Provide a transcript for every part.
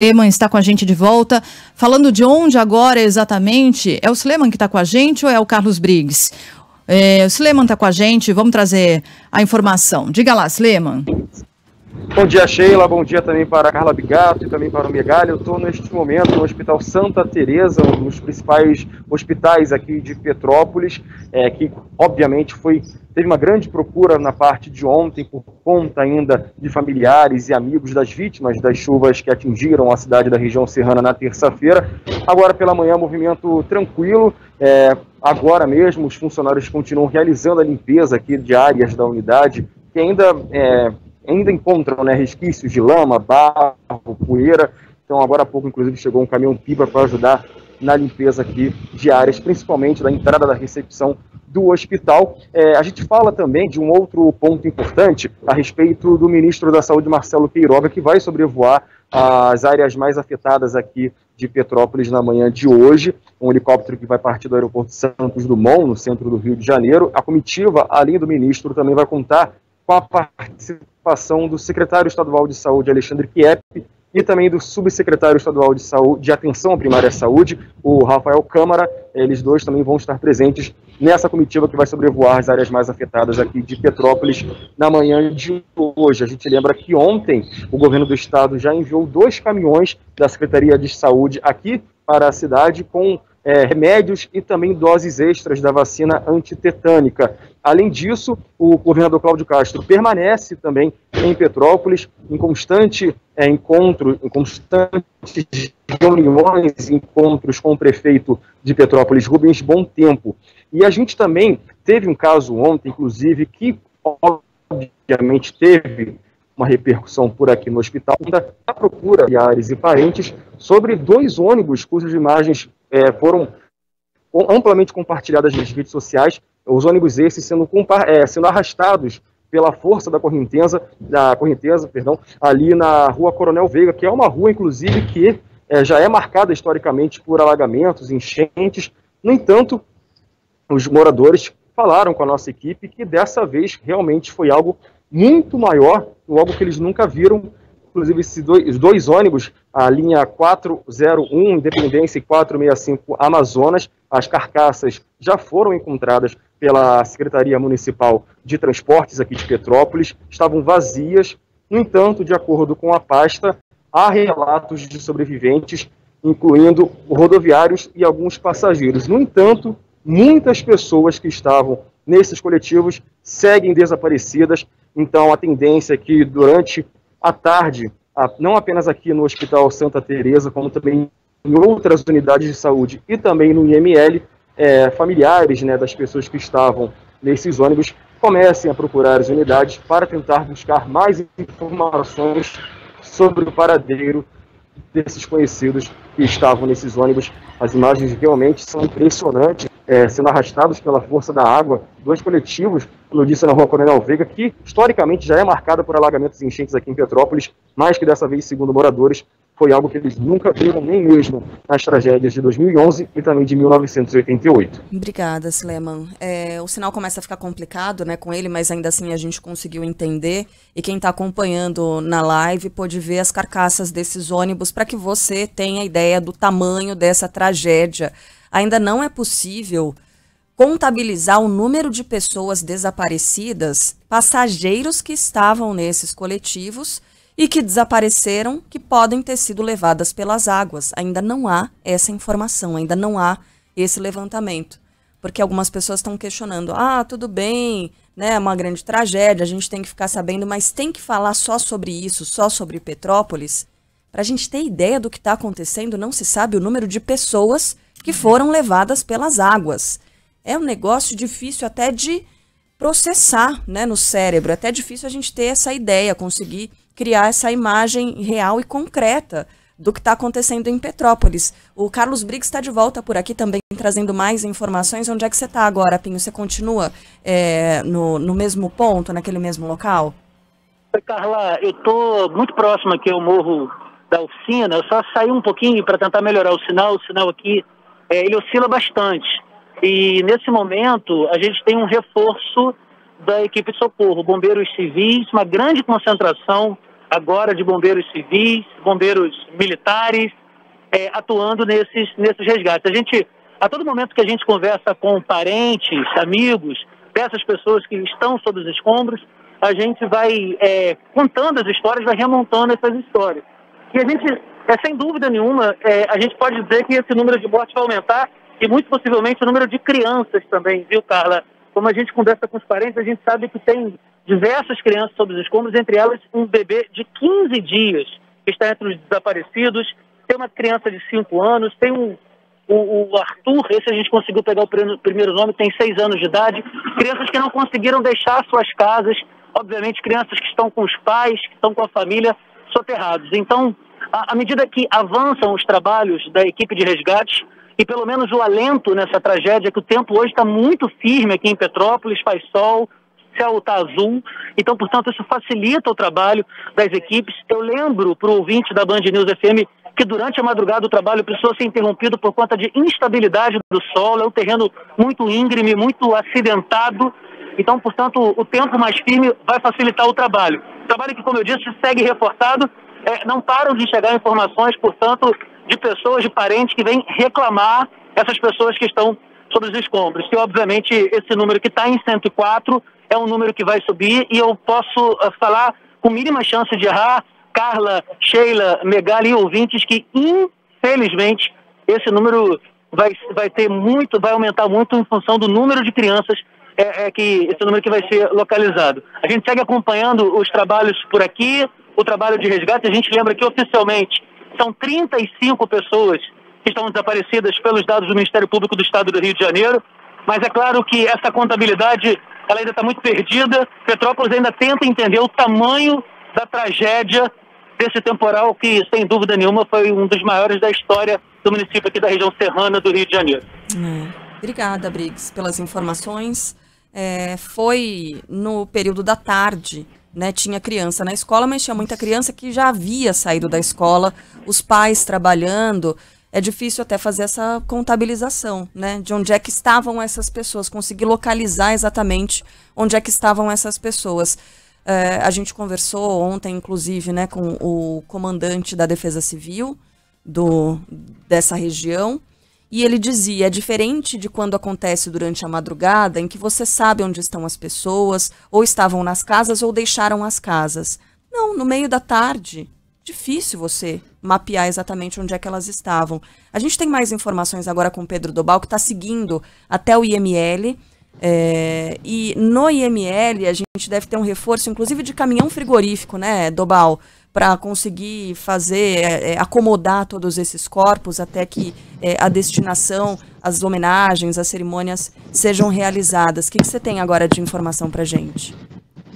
Suleiman está com a gente de volta. Falando de onde agora exatamente? É o Suleiman que está com a gente ou é o Carlos Briggs? O Suleiman está com a gente, vamos trazer a informação. Diga lá, Suleiman. Bom dia, Sheila. Bom dia também para a Carla Bigato e também para o Megali. Eu estou neste momento no Hospital Santa Teresa, um dos principais hospitais aqui de Petrópolis, que obviamente teve uma grande procura na parte de ontem por conta ainda de familiares e amigos das vítimas das chuvas que atingiram a cidade da região serrana na terça-feira. Agora pela manhã, movimento tranquilo. Agora mesmo os funcionários continuam realizando a limpeza aqui de áreas da unidade que ainda encontram resquícios de lama, barro, poeira. Então, agora há pouco, inclusive, chegou um caminhão-pipa para ajudar na limpeza aqui de áreas, principalmente da entrada da recepção do hospital. A gente fala também de um outro ponto importante a respeito do ministro da Saúde, Marcelo Queiroga, que vai sobrevoar as áreas mais afetadas aqui de Petrópolis na manhã de hoje. Um helicóptero que vai partir do aeroporto Santos Dumont, no centro do Rio de Janeiro. A comitiva, além do ministro, também vai contar com a participação do secretário estadual de saúde, Alexandre Kiep, e também do subsecretário estadual de saúde, de atenção à primária saúde, o Rafael Câmara. Eles dois também vão estar presentes nessa comitiva que vai sobrevoar as áreas mais afetadas aqui de Petrópolis na manhã de hoje. A gente lembra que ontem o governo do estado já enviou 2 caminhões da Secretaria de Saúde aqui para a cidade com remédios e também doses extras da vacina antitetânica. Além disso, o governador Cláudio Castro permanece também em Petrópolis, em constante encontro, em constantes reuniões, encontros com o prefeito de Petrópolis, Rubens Bom Tempo. E a gente também teve um caso ontem, inclusive, que obviamente teve uma repercussão por aqui no hospital, da procura de familiares e parentes sobre 2 ônibus cujas imagens foram amplamente compartilhadas nas redes sociais. Os ônibus esses sendo arrastados pela força da correnteza, ali na Rua Coronel Veiga, que é uma rua, inclusive, que já é marcada historicamente por alagamentos, enchentes. No entanto, os moradores falaram com a nossa equipe que dessa vez realmente foi algo muito maior, algo que eles nunca viram. Inclusive, esses dois ônibus, a linha 401 Independência e 465 Amazonas, as carcaças já foram encontradas pela Secretaria Municipal de Transportes aqui de Petrópolis, estavam vazias. No entanto, de acordo com a pasta, há relatos de sobreviventes, incluindo rodoviários e alguns passageiros. No entanto, muitas pessoas que estavam nesses coletivos seguem desaparecidas. Então, a tendência é que durante a tarde, não apenas aqui no Hospital Santa Teresa, como também em outras unidades de saúde e também no IML, familiares das pessoas que estavam nesses ônibus comecem a procurar as unidades para tentar buscar mais informações sobre o paradeiro desses conhecidos que estavam nesses ônibus. As imagens realmente são impressionantes, sendo arrastados pela força da água. 2 coletivos, como eu disse, na Rua Coronel Veiga, que historicamente já é marcada por alagamentos e enchentes aqui em Petrópolis, mas que dessa vez, segundo moradores, foi algo que eles nunca viram, nem mesmo nas tragédias de 2011 e também de 1988. Obrigada, Suleiman. O sinal começa a ficar complicado com ele, mas ainda assim a gente conseguiu entender. E quem está acompanhando na live pôde ver as carcaças desses ônibus para que você tenha ideia do tamanho dessa tragédia. Ainda não é possível contabilizar o número de pessoas desaparecidas, passageiros que estavam nesses coletivos e que desapareceram, que podem ter sido levadas pelas águas. Ainda não há essa informação, ainda não há esse levantamento. Porque algumas pessoas estão questionando, tudo bem, é uma grande tragédia, a gente tem que ficar sabendo, mas tem que falar só sobre isso, só sobre Petrópolis? Para a gente ter ideia do que está acontecendo, não se sabe o número de pessoas que foram levadas pelas águas. É um negócio difícil até de processar no cérebro, é até difícil a gente ter essa ideia, conseguir criar essa imagem real e concreta do que está acontecendo em Petrópolis. O Carlos Briggs está de volta por aqui também, trazendo mais informações. Onde é que você está agora, Pinho? Você continua no mesmo ponto, naquele mesmo local? Oi, Carla, eu estou muito próximo aqui ao Morro da Oficina. Eu só saí um pouquinho para tentar melhorar o sinal aqui, ele oscila bastante. E nesse momento a gente tem um reforço da equipe de socorro, bombeiros civis, uma grande concentração agora de bombeiros civis, bombeiros militares, atuando nesses resgates. A todo momento que a gente conversa com parentes, amigos dessas pessoas que estão sob os escombros, a gente vai contando as histórias, vai remontando essas histórias. E a gente, sem dúvida nenhuma, a gente pode dizer que esse número de mortes vai aumentar e muito possivelmente o número de crianças também, viu, Carla? Como a gente conversa com os parentes, a gente sabe que tem diversas crianças sob os escombros, entre elas um bebê de 15 dias que está entre os desaparecidos, tem uma criança de 5 anos, tem o Arthur, esse a gente conseguiu pegar o primeiro nome, tem 6 anos de idade, crianças que não conseguiram deixar suas casas, obviamente crianças que estão com os pais, que estão com a família, soterrados. Então, à medida que avançam os trabalhos da equipe de resgate, e pelo menos o alento nessa tragédia, que o tempo hoje está muito firme aqui em Petrópolis, faz sol, céu está azul, então, portanto, isso facilita o trabalho das equipes. Eu lembro para o ouvinte da Band News FM que durante a madrugada o trabalho precisou ser interrompido por conta de instabilidade do solo, é um terreno muito íngreme, muito acidentado, então, portanto, o tempo mais firme vai facilitar o trabalho. Trabalho que, como eu disse, segue reforçado, não param de chegar informações, portanto, de pessoas, de parentes que vêm reclamar essas pessoas que estão sobre os escombros. E, obviamente, esse número que está em 104 é um número que vai subir e eu posso falar com mínima chance de errar, Carla, Sheila, Megali e ouvintes, que, infelizmente, esse número vai aumentar muito em função do número de crianças esse número que vai ser localizado. A gente segue acompanhando os trabalhos por aqui, o trabalho de resgate. A gente lembra que oficialmente são 35 pessoas que estão desaparecidas pelos dados do Ministério Público do Estado do Rio de Janeiro, mas é claro que essa contabilidade ela ainda está muito perdida. Petrópolis ainda tenta entender o tamanho da tragédia desse temporal que, sem dúvida nenhuma, foi um dos maiores da história do município aqui da região serrana do Rio de Janeiro. Obrigada, Briggs, pelas informações. Foi no período da tarde, né? Tinha criança na escola, mas tinha muita criança que já havia saído da escola, os pais trabalhando. É difícil até fazer essa contabilização, né? De onde é que estavam essas pessoas, conseguir localizar exatamente onde é que estavam essas pessoas. A gente conversou ontem, inclusive, né, com o comandante da Defesa Civil dessa região, e ele dizia, é diferente de quando acontece durante a madrugada, em que você sabe onde estão as pessoas, ou estavam nas casas ou deixaram as casas. Não, no meio da tarde, difícil você mapear exatamente onde é que elas estavam. A gente tem mais informações agora com o Pedro Dobal, que está seguindo até o IML, e no IML a gente deve ter um reforço, inclusive de caminhão frigorífico, né, Dobal, para conseguir acomodar todos esses corpos até que a destinação, as homenagens, as cerimônias sejam realizadas. O que você tem agora de informação para a gente?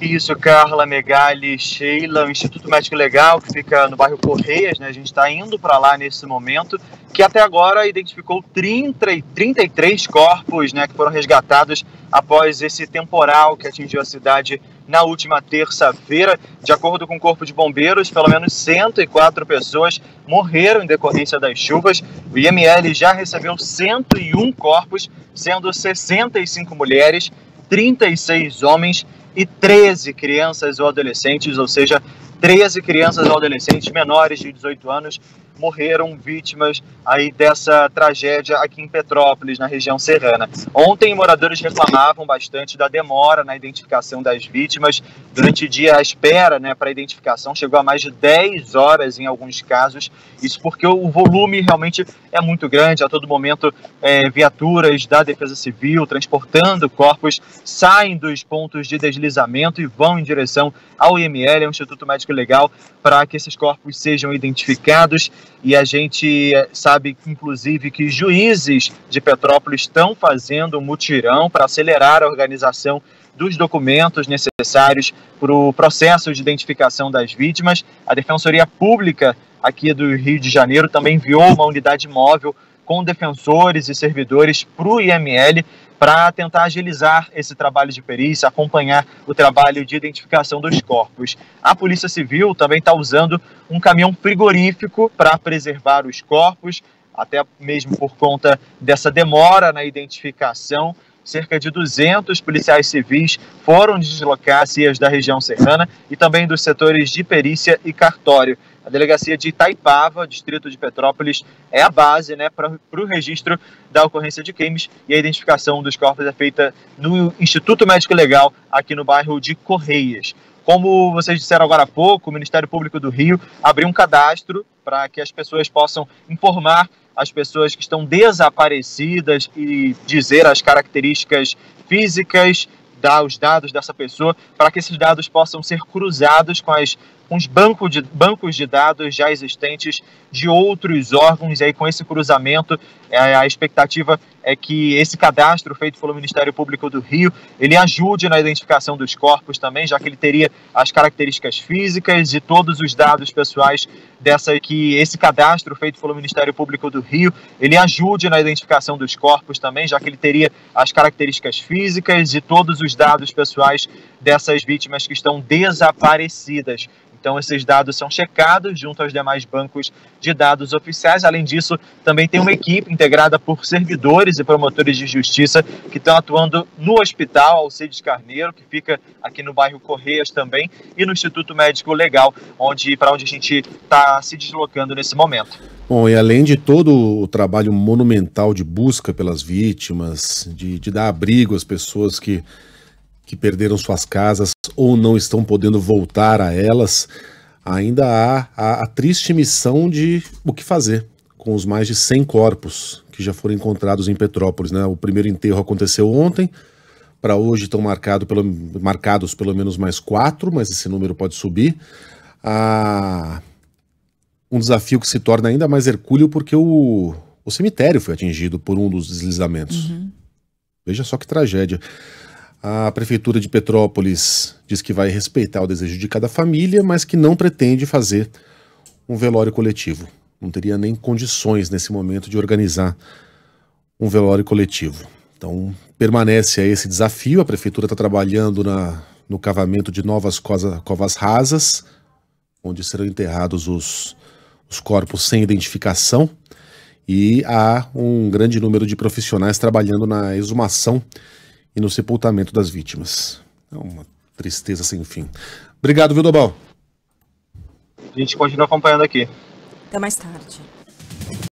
Isso, Carla, Megali, Sheila, o Instituto Médico Legal, que fica no bairro Correias, né? A gente está indo para lá nesse momento, que até agora identificou 33 corpos, né, que foram resgatados após esse temporal que atingiu a cidade na última terça-feira. De acordo com o Corpo de Bombeiros, pelo menos 104 pessoas morreram em decorrência das chuvas. O IML já recebeu 101 corpos, sendo 65 mulheres, 36 homens e 13 crianças ou adolescentes, ou seja, 13 crianças ou adolescentes menores de 18 anos morreram vítimas aí dessa tragédia aqui em Petrópolis, na região serrana. Ontem, moradores reclamavam bastante da demora na identificação das vítimas. Durante o dia, a espera, né, para a identificação chegou a mais de 10 horas em alguns casos. Isso porque o volume realmente é muito grande. A todo momento, viaturas da Defesa Civil transportando corpos saem dos pontos de deslizamento e vão em direção ao IML, ao Instituto Médico Legal, para que esses corpos sejam identificados. E a gente sabe, inclusive, que juízes de Petrópolis estão fazendo um mutirão para acelerar a organização dos documentos necessários para o processo de identificação das vítimas. A Defensoria Pública aqui do Rio de Janeiro também enviou uma unidade móvel com defensores e servidores para o IML para tentar agilizar esse trabalho de perícia, acompanhar o trabalho de identificação dos corpos. A Polícia Civil também está usando um caminhão frigorífico para preservar os corpos, até mesmo por conta dessa demora na identificação. cerca de 200 policiais civis foram deslocados da região serrana e também dos setores de perícia e cartório. A delegacia de Itaipava, distrito de Petrópolis, é a base, né, para o registro da ocorrência de crimes, e a identificação dos corpos é feita no Instituto Médico Legal, aqui no bairro de Correias. Como vocês disseram agora há pouco, o Ministério Público do Rio abriu um cadastro para que as pessoas possam informar as pessoas que estão desaparecidas e dizer as características físicas, dar os dados dessa pessoa, para que esses dados possam ser cruzados com os bancos de dados já existentes de outros órgãos. E aí, com esse cruzamento, a expectativa é que esse cadastro feito pelo Ministério Público do Rio, ele ajude na identificação dos corpos também, já que ele teria as características físicas e todos os dados pessoais que esse cadastro feito pelo Ministério Público do Rio, ele ajude na identificação dos corpos também, já que ele teria as características físicas e todos os dados pessoais dessas vítimas que estão desaparecidas. Então, esses dados são checados junto aos demais bancos de dados oficiais. Além disso, também tem uma equipe integrada por servidores e promotores de justiça que estão atuando no Hospital Alcides Carneiro, que fica aqui no bairro Correias também, e no Instituto Médico Legal, para onde a gente está se deslocando nesse momento. Bom, e além de todo o trabalho monumental de busca pelas vítimas, de dar abrigo às pessoas que perderam suas casas ou não estão podendo voltar a elas, ainda há a triste missão de o que fazer com os mais de 100 corpos que já foram encontrados em Petrópolis, né? O primeiro enterro aconteceu ontem, para hoje estão marcados pelo menos mais 4, mas esse número pode subir. Um desafio que se torna ainda mais hercúleo porque o cemitério foi atingido por um dos deslizamentos. Veja só que tragédia. A Prefeitura de Petrópolis diz que vai respeitar o desejo de cada família, mas que não pretende fazer um velório coletivo. Não teria nem condições nesse momento de organizar um velório coletivo. Então permanece aí esse desafio. A Prefeitura está trabalhando no cavamento de novas covas rasas, onde serão enterrados os corpos sem identificação, e há um grande número de profissionais trabalhando na exumação e no sepultamento das vítimas. É uma tristeza sem fim. Obrigado, Vildobal. A gente continua acompanhando aqui. Até mais tarde.